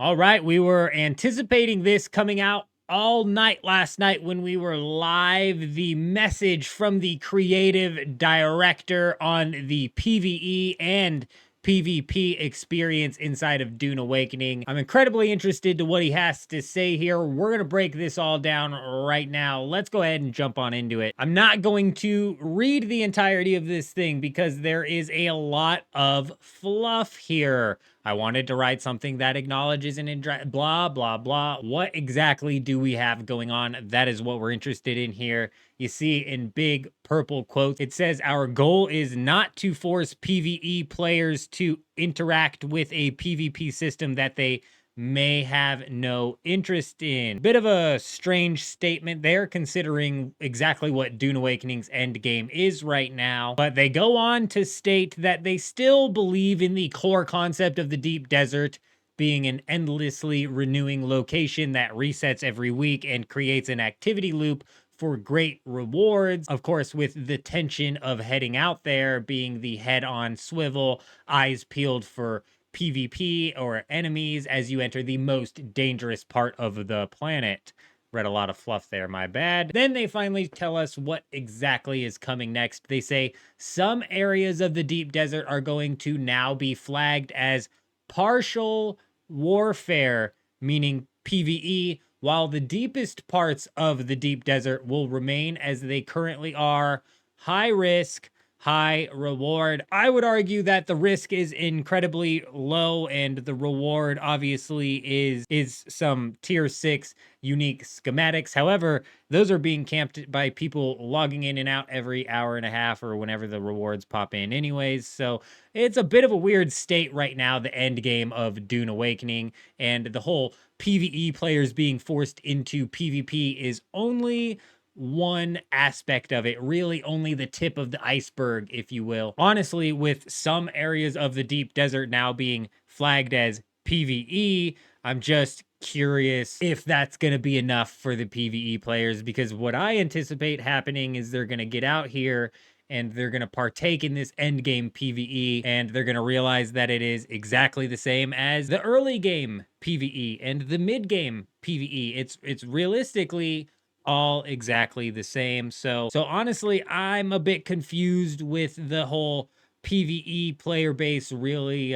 All right, we were anticipating this coming out all night last night when we were live. The message from the creative director on the PvE and PvP experience inside of Dune Awakening. I'm incredibly interested to what he has to say here. We're going to break this all down right now. Let's go ahead and jump on into it. I'm not going to read the entirety of this thing because there is a lot of fluff here. I wanted to write something that acknowledges and blah, blah, blah. What exactly do we have going on? That is what we're interested in here. You see in big purple quotes, it says, our goal is not to force PvE players to interact with a PvP system that they may have no interest in. Bit of a strange statement there, considering exactly what Dune Awakening's end game is right now. But they go on to state that they still believe in the core concept of the deep desert being an endlessly renewing location that resets every week and creates an activity loop for great rewards. Of course, with the tension of heading out there being the head on swivel, eyes peeled for PvP or enemies as you enter the most dangerous part of the planet. Read a lot of fluff there, my bad. Then they finally tell us what exactly is coming next. They say some areas of the deep desert are going to now be flagged as partial warfare, meaning PvE, while the deepest parts of the deep desert will remain as they currently are, high risk, high reward. I would argue that the risk is incredibly low and the reward obviously is some tier 6 unique schematics. However, those are being camped by people logging in and out every hour and a half or whenever the rewards pop in anyways. So it's a bit of a weird state right now, the end game of Dune Awakening, and the whole PvE players being forced into PvP is only one aspect of it, really only the tip of the iceberg, if you will. Honestly, with some areas of the deep desert now being flagged as PvE, I'm just curious if that's going to be enough for the PvE players, because what I anticipate happening is they're going to get out here and they're going to partake in this end game PvE, and they're going to realize that it is exactly the same as the early game PvE and the mid game PvE. It's realistically all exactly the same. So honestly, I'm a bit confused with the whole PvE player base really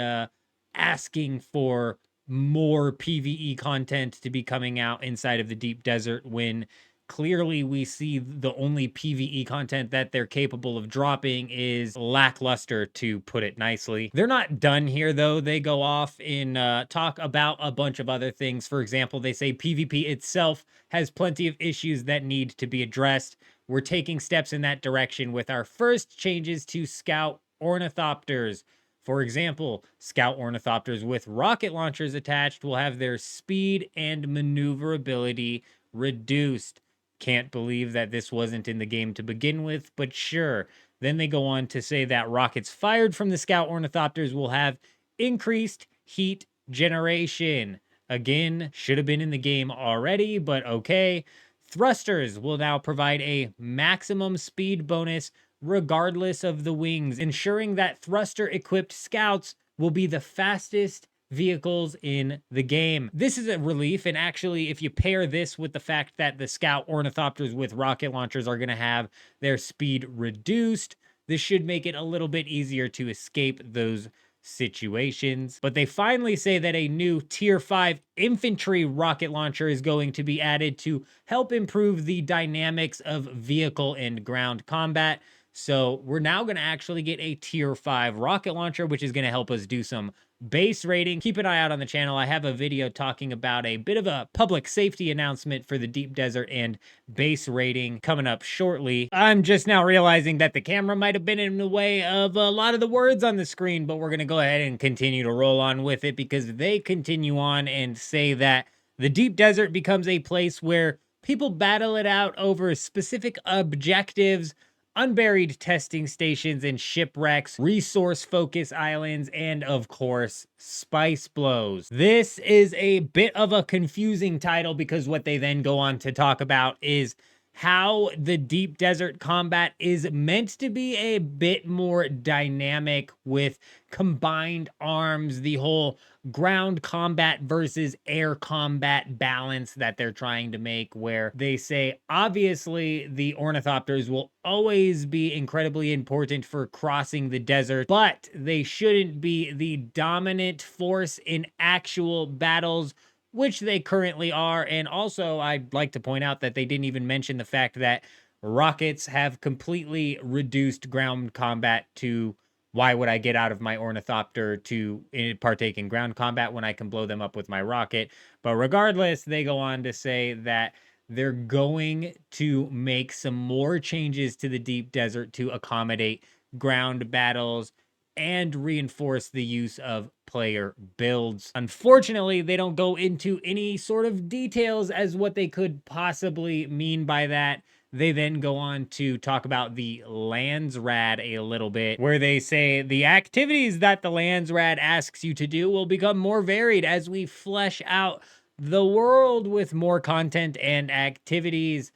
asking for more PvE content to be coming out inside of the deep desert, when clearly we see the only PvE content that they're capable of dropping is lackluster, to put it nicely. They're not done here though. They go off in talk about a bunch of other things. For example, they say PvP itself has plenty of issues that need to be addressed. We're taking steps in that direction with our first changes to scout ornithopters. For example, scout ornithopters with rocket launchers attached will have their speed and maneuverability reduced. Can't believe that this wasn't in the game to begin with, but sure. Then they go on to say that rockets fired from the scout ornithopters will have increased heat generation. Again, should have been in the game already, but okay. Thrusters will now provide a maximum speed bonus regardless of the wings, ensuring that thruster-equipped scouts will be the fastest vehicles in the game. This is a relief, and actually, if you pair this with the fact that the scout ornithopters with rocket launchers are going to have their speed reduced, this should make it a little bit easier to escape those situations. But they finally say that a new tier 5 infantry rocket launcher is going to be added to help improve the dynamics of vehicle and ground combat. So we're now going to actually get a tier 5 rocket launcher, which is going to help us do some base rating. Keep an eye out on the channel. I have a video talking about a bit of a public safety announcement for the deep desert and base rating coming up shortly. I'm just now realizing that the camera might have been in the way of a lot of the words on the screen, but we're going to go ahead and continue to roll on with it, because they continue on and say that the deep desert becomes a place where people battle it out over specific objectives, unburied testing stations and shipwrecks, resource focus islands, and of course, spice blows. This is a bit of a confusing title, because what they then go on to talk about is how the deep desert combat is meant to be a bit more dynamic with combined arms, the whole ground combat versus air combat balance that they're trying to make, where they say, obviously, the ornithopters will always be incredibly important for crossing the desert, but they shouldn't be the dominant force in actual battles, which they currently are. And also, I'd like to point out that they didn't even mention the fact that rockets have completely reduced ground combat to why would I get out of my ornithopter to partake in ground combat when I can blow them up with my rocket? But regardless, they go on to say that they're going to make some more changes to the deep desert to accommodate ground battles and reinforce the use of player builds. Unfortunately, they don't go into any sort of details as what they could possibly mean by that. They then go on to talk about the Landsrad a little bit, where they say the activities that the Landsrad asks you to do will become more varied as we flesh out the world with more content and activities.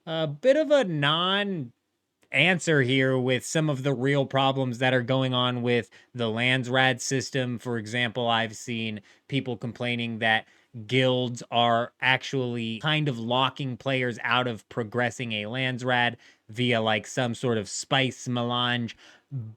A bit of a answer here with some of the real problems that are going on with the Landsrad system. For example, I've seen people complaining that guilds are actually kind of locking players out of progressing a Landsrad via like some sort of spice melange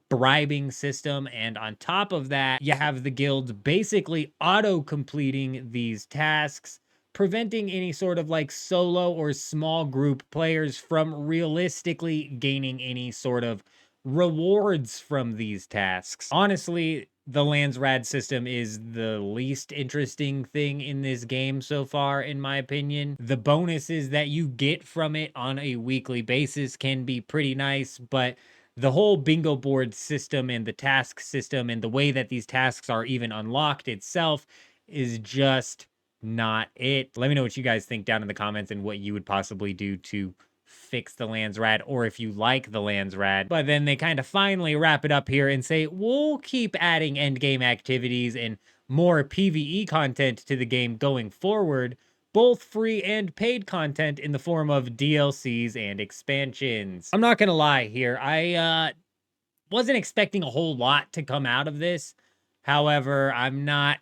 bribing system. And on top of that, you have the guilds basically auto completing these tasks, preventing any sort of like solo or small group players from realistically gaining any sort of rewards from these tasks. Honestly, the Landsrad system is the least interesting thing in this game so far, in my opinion. The bonuses that you get from it on a weekly basis can be pretty nice, but the whole bingo board system and the task system and the way that these tasks are even unlocked itself is just not it. Let me know what you guys think down in the comments and what you would possibly do to fix the Landsrad, or if you like the Landsrad. But then they kind of finally wrap it up here and say, we'll keep adding endgame activities and more PvE content to the game going forward, both free and paid content in the form of DLCs and expansions. I'm not gonna lie here, I wasn't expecting a whole lot to come out of this. However, I'm not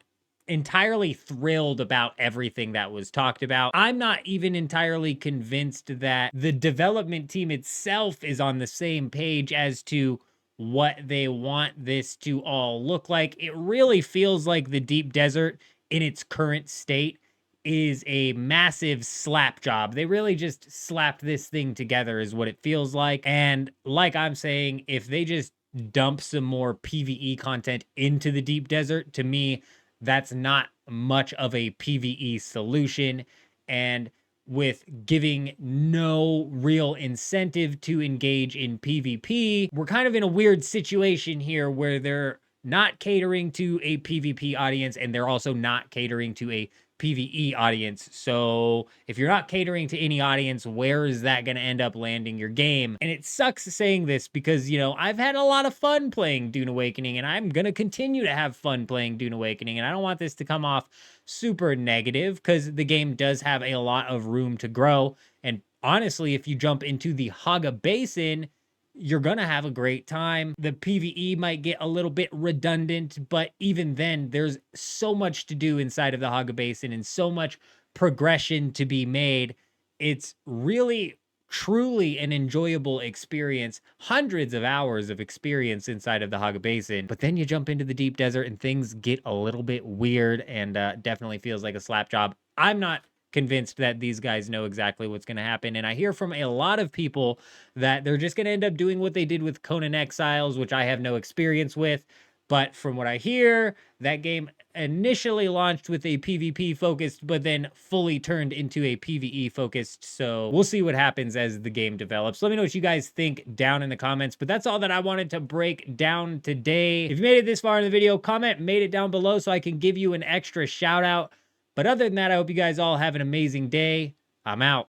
entirely thrilled about everything that was talked about. I'm not even entirely convinced that the development team itself is on the same page as to what they want this to all look like. It really feels like the deep desert in its current state is a massive slap job. They really just slapped this thing together is what it feels like. And like I'm saying, if they just dump some more PvE content into the deep desert, to me, that's not much of a PvE solution. And with giving no real incentive to engage in PvP, we're kind of in a weird situation here where they're not catering to a PvP audience and they're also not catering to a PvE audience. So if you're not catering to any audience, where is that going to end up landing your game? And it sucks saying this because, you know, I've had a lot of fun playing Dune Awakening and I'm going to continue to have fun playing Dune Awakening. And I don't want this to come off super negative because the game does have a lot of room to grow. And honestly, if you jump into the Haga Basin, you're gonna have a great time. The PvE might get a little bit redundant, but even then, there's so much to do inside of the Haga Basin and so much progression to be made. It's really, truly an enjoyable experience. Hundreds of hours of experience inside of the Haga Basin. But then you jump into the deep desert and things get a little bit weird and definitely feels like a slap job. I'm not convinced that these guys know exactly what's going to happen. And I hear from a lot of people that they're just going to end up doing what they did with Conan Exiles, which I have no experience with. But from what I hear, that game initially launched with a PvP focused, but then fully turned into a PvE focused. So we'll see what happens as the game develops. Let me know what you guys think down in the comments. But that's all that I wanted to break down today. If you made it this far in the video, comment, made it down below so I can give you an extra shout out. But other than that, I hope you guys all have an amazing day. I'm out.